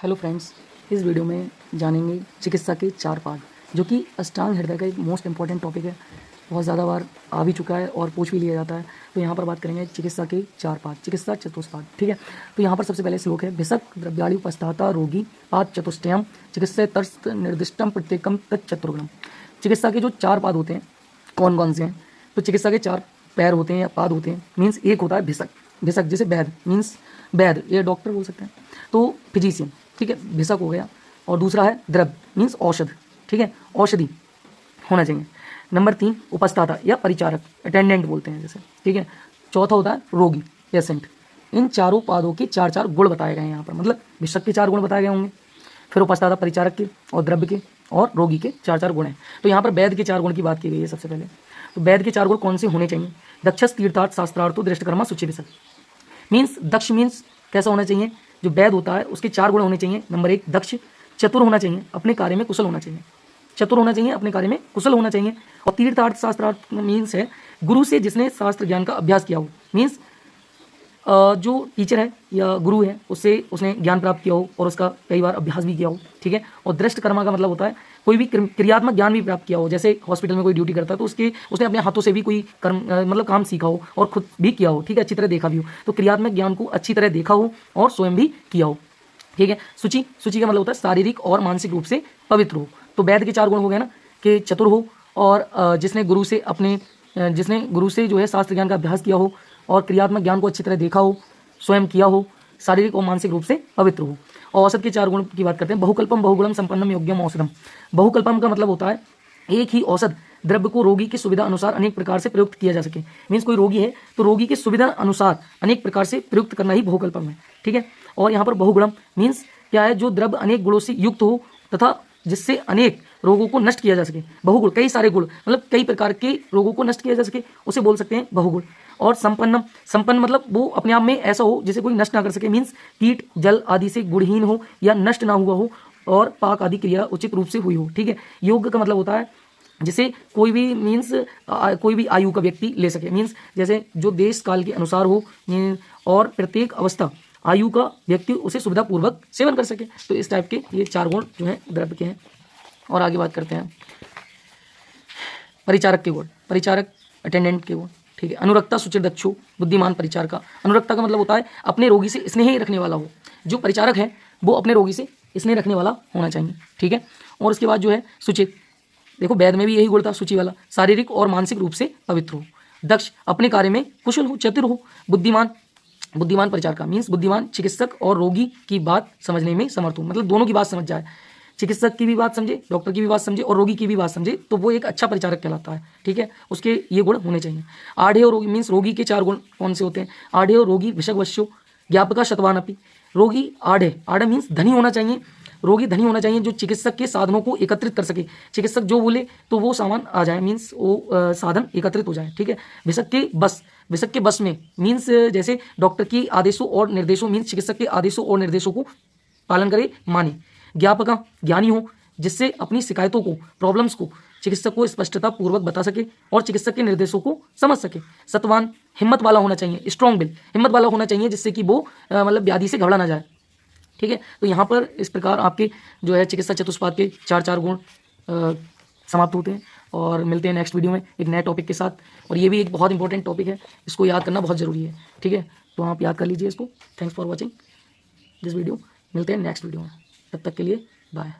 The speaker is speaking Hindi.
हेलो फ्रेंड्स, इस वीडियो में जानेंगे चिकित्सा के 4 पार्ट, जो कि अष्टांग हृदय का एक मोस्ट इंपॉर्टेंट टॉपिक है। बहुत ज़्यादा बार आ भी चुका है और पूछ भी लिया जाता है। तो यहाँ पर बात करेंगे चिकित्सा के 4 पार्ट, चिकित्सा चतुष्पाद। ठीक है, तो यहाँ पर सबसे पहले श्लोक है, भिषक द्रव्याणु उपस्थाता रोगी पाद चतुष्टयम चिकित्सा तर्स निर्दिष्टम प्रत्येकम तत्चतुर्गुणम। चिकित्सा के जो 4 पाद होते हैं कौन कौन से हैं? तो चिकित्सा के 4 पैर होते हैं या पाद होते हैं। मीन्स एक होता है भिषक, भिषक जैसे वैद्य, मीन्स वैद्य, ये डॉक्टर बोल सकते हैं, तो फिजिशियन। ठीक है, भिषक हो गया। और दूसरा है द्रव्य, मीन्स औषध। ठीक है, औषधि होना चाहिए। नंबर 3 उपस्थाता या परिचारक, अटेंडेंट बोलते हैं जैसे। ठीक है, चौथा होता है रोगी, पेशेंट। इन चारों पादों के 4 गुण बताए गए हैं यहाँ पर, मतलब भिषक के 4 गुण बताए गए होंगे, फिर उपस्थाता, परिचारक के, और द्रव्य के, और रोगी के 4 गुण हैं। तो यहाँ पर वैद्य के 4 गुण की बात की गई है सबसे पहले। तो वैद्य के 4 गुण कौन से होने चाहिए? दक्षस तीर्थार्थ शास्त्रार्थो दृष्टकर्मा शुचि भिषक। मीन्स दक्ष मीन्स कैसा होना चाहिए? जो वैद्य होता है उसके 4 गुण होने चाहिए। नंबर 1 दक्ष, चतुर होना चाहिए, अपने कार्य में कुशल होना चाहिए। चतुर होना चाहिए, अपने कार्य में कुशल होना चाहिए। और तीर्थार्थ शास्त्रार्थ मीन्स है गुरु से जिसने शास्त्र ज्ञान का अभ्यास किया हो। मीन्स जो टीचर है या गुरु है उससे उसने ज्ञान प्राप्त किया हो और उसका कई बार अभ्यास भी किया हो। ठीक है, और दृष्ट कर्मा का मतलब होता है कोई भी क्रियात्मक ज्ञान भी प्राप्त किया हो। जैसे हॉस्पिटल में कोई ड्यूटी करता है तो उसने अपने हाथों से भी कोई कर्म मतलब काम सीखा हो और खुद भी किया हो। ठीक है, अच्छी तरह देखा भी हो, तो क्रियात्मक ज्ञान को अच्छी तरह देखा हो और स्वयं भी किया हो। ठीक है, शुचि, शुचि का मतलब होता है शारीरिक और मानसिक रूप से पवित्र हो। तो वैद्य के 4 गुण हो गए ना, कि चतुर हो और जिसने गुरु से जो है शास्त्र ज्ञान का अभ्यास किया हो और क्रियात्मक ज्ञान को अच्छी तरह देखा हो, स्वयं किया हो, शारीरिक और मानसिक रूप से पवित्र हो। और औषध के 4 गुण की बात करते हैं, बहुकल्पम बहुगुणम संपन्नम योग्यम औषधम। बहुकल्पम का मतलब होता है एक ही औषध द्रव्य को रोगी की सुविधा अनुसार अनेक प्रकार से प्रयुक्त किया जा सके। मीन्स कोई रोगी है तो रोगी की सुविधा अनुसार अनेक प्रकार से प्रयुक्त करना ही बहुकल्पम है। ठीक है, और यहाँ पर बहुगुणम मीन्स क्या है? जो द्रव्य अनेक गुणों से युक्त हो तथा जिससे अनेक रोगों को नष्ट किया जा सके। बहुगुण, कई सारे गुण, मतलब कई प्रकार के रोगों को नष्ट किया जा सके, उसे बोल सकते हैं बहुगुण। और संपन्नम, संपन्न मतलब वो अपने आप में ऐसा हो जिसे कोई नष्ट ना कर सके। मीन्स कीट जल आदि से गुणहीन हो या नष्ट ना हुआ हो और पाक आदि क्रिया उचित रूप से हुई हो। ठीक है, योग्य का मतलब होता है जिसे कोई भी मीन्स कोई भी आयु का व्यक्ति ले सके। मीन्स जैसे जो देश काल के अनुसार हो और प्रत्येक अवस्था आयु का व्यक्ति उसे सुविधापूर्वक सेवन कर सके। तो इस टाइप के ये 4 गुण जो हैं द्रव्य के हैं। और आगे बात करते हैं परिचारक के गुण, परिचारक अटेंडेंट के गुण। ठीक है, अनुरक्ता सुचिर दक्षु बुद्धिमान परिचारका। अनुरक्ता का मतलब होता है अपने रोगी से स्नेह रखने वाला हो। जो परिचारक है वो अपने रोगी से स्नेह रखने वाला होना चाहिए। ठीक है, और उसके बाद जो है सुचिर, देखो वैद्य में भी यही गुण था, सूची वाला, शारीरिक और मानसिक रूप से पवित्र हो। दक्ष, अपने कार्य में कुशल हो, चतुर हो। बुद्धिमान, बुद्धिमान परिचारका मीन्स बुद्धिमान, चिकित्सक और रोगी की बात समझने में समर्थ हो, मतलब दोनों की बात समझ जाए, चिकित्सक की भी बात समझे, डॉक्टर की भी बात समझे और रोगी की भी बात समझे, तो वो एक अच्छा परिचारक कहलाता है। ठीक है, उसके ये गुण होने चाहिए। आढ़े और रोगी मीन्स रोगी के 4 गुण कौन से होते हैं? आढ़े और रोगी विषक वश्यो ज्ञापका शतवान अपी। रोगी आढ़े, आढ़े मीन्स धनी होना चाहिए, रोगी धनी होना चाहिए जो चिकित्सक के साधनों को एकत्रित कर सके। चिकित्सक जो बोले तो वो सामान आ जाए, मीन्स वो साधन एकत्रित हो जाए। ठीक है, विषक के बस, विषक के बस में मीन्स जैसे डॉक्टर की आदेशों और निर्देशों, मीन्स चिकित्सक के आदेशों और निर्देशों को पालन करे, माने। ज्ञापका, ज्ञानी हो जिससे अपनी शिकायतों को, प्रॉब्लम्स को चिकित्सक को स्पष्टता पूर्वक बता सके और चिकित्सक के निर्देशों को समझ सके। सतवान, हिम्मत वाला होना चाहिए, स्ट्रॉन्ग विल, हिम्मत वाला होना चाहिए जिससे कि वो मतलब व्याधि से घबरा ना जाए। ठीक है, तो यहाँ पर इस प्रकार आपके जो है चिकित्सा चतुष्पाद के 4 गुण समाप्त होते हैं। और मिलते हैं नेक्स्ट वीडियो में एक नए टॉपिक के साथ। और ये भी एक बहुत इंपॉर्टेंट टॉपिक है, इसको याद करना बहुत ज़रूरी है। ठीक है, तो आप याद कर लीजिए इसको। Thanks for watching this video. मिलते हैं नेक्स्ट वीडियो में, तब तक के लिए बाय।